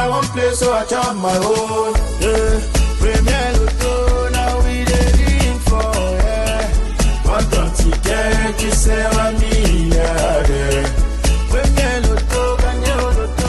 one place, so I chop my own. Yeah. Premier Lotto, now we dey for, yeah. One ticket, qui sert à milliardaire. Premier Lotto, gagné au Lotto.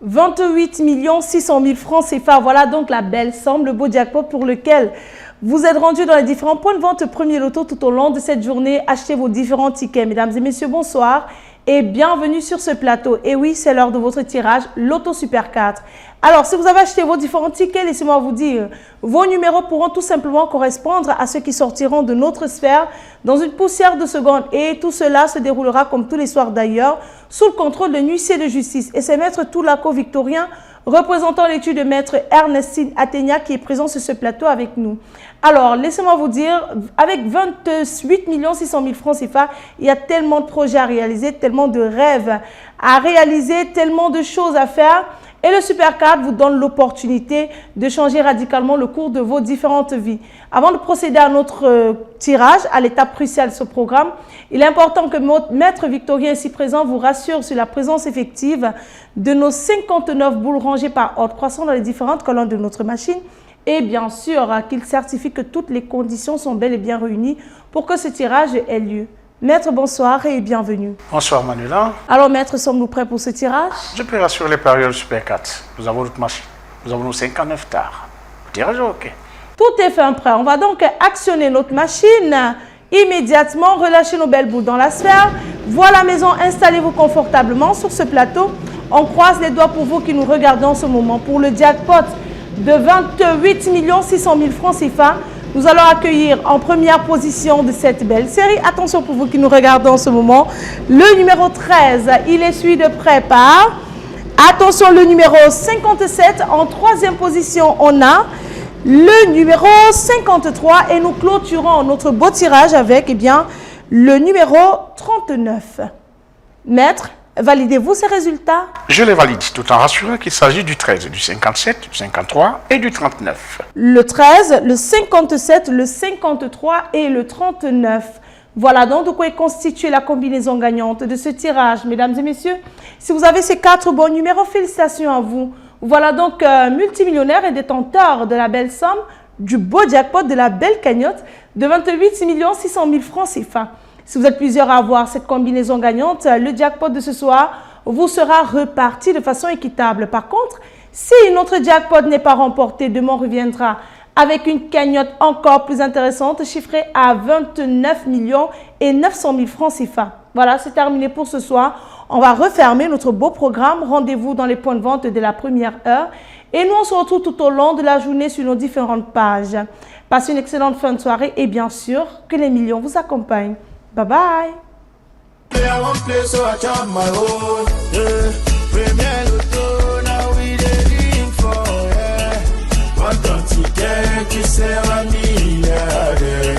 28 600 000 francs CFA, voilà donc la belle somme, le beau jackpot pour lequel vous êtes rendus dans les différents points de vente Premier Loto tout au long de cette journée. Achetez vos différents tickets. Mesdames et messieurs, bonsoir et bienvenue sur ce plateau. Et oui, c'est l'heure de votre tirage Loto Super 4. Alors, si vous avez acheté vos différents tickets, laissez-moi vous dire, vos numéros pourront tout simplement correspondre à ceux qui sortiront de notre sphère dans une poussière de seconde. Et tout cela se déroulera comme tous les soirs d'ailleurs, sous le contrôle de l'huissier de justice. Et c'est Maître Toulako Victorien, représentant l'étude de Maître Ernestine Athénia, qui est présent sur ce plateau avec nous. Alors, laissez-moi vous dire, avec 28 600 000 francs CFA, il y a tellement de projets à réaliser, tellement de rêves à réaliser, tellement de choses à faire. Et le Super 4 vous donne l'opportunité de changer radicalement le cours de vos différentes vies. Avant de procéder à notre tirage, à l'étape cruciale de ce programme, il est important que Maître Victorien ici présent vous rassure sur la présence effective de nos 59 boules rangées par ordre croissant dans les différentes colonnes de notre machine. Et bien sûr, qu'il certifie que toutes les conditions sont bel et bien réunies pour que ce tirage ait lieu. Maître, bonsoir et bienvenue. Bonsoir Manuela. Alors Maître, sommes-nous prêts pour ce tirage? Je peux rassurer les parieurs Super 4. Nous avons notre machine. Nous avons nos 59 tares. Tirage ok. Tout est fait prêt. On va donc actionner notre machine immédiatement, relâcher nos belles boules dans la sphère. Voilà la maison, installez-vous confortablement sur ce plateau. On croise les doigts pour vous qui nous regardez en ce moment. Pour le jackpot de 28 600 000 francs CFA, nous allons accueillir en première position de cette belle série. Attention pour vous qui nous regardez en ce moment. Le numéro 13, il est suivi de près par... Attention, le numéro 57. En troisième position, on a le numéro 53. Et nous clôturons notre beau tirage avec le numéro 39. Maître, validez-vous ces résultats? Je les valide, tout en rassurant qu'il s'agit du 13, du 57, du 53 et du 39. Le 13, le 57, le 53 et le 39. Voilà donc de quoi est constituée la combinaison gagnante de ce tirage, mesdames et messieurs. Si vous avez ces 4 bons numéros, félicitations à vous. Voilà donc multimillionnaire et détenteur de la belle somme, du beau jackpot, de la belle cagnotte de 28 600 000 francs CFA. Si vous êtes plusieurs à avoir cette combinaison gagnante, le jackpot de ce soir vous sera reparti de façon équitable. Par contre, si notre jackpot n'est pas remporté, demain on reviendra avec une cagnotte encore plus intéressante chiffrée à 29 900 000 francs CFA. Voilà, c'est terminé pour ce soir. On va refermer notre beau programme. Rendez-vous dans les points de vente de la première heure. Et nous, on se retrouve tout au long de la journée sur nos différentes pages. Passez une excellente fin de soirée et bien sûr, que les millions vous accompagnent. Bye bye. Ticket qui sert à milliardaire.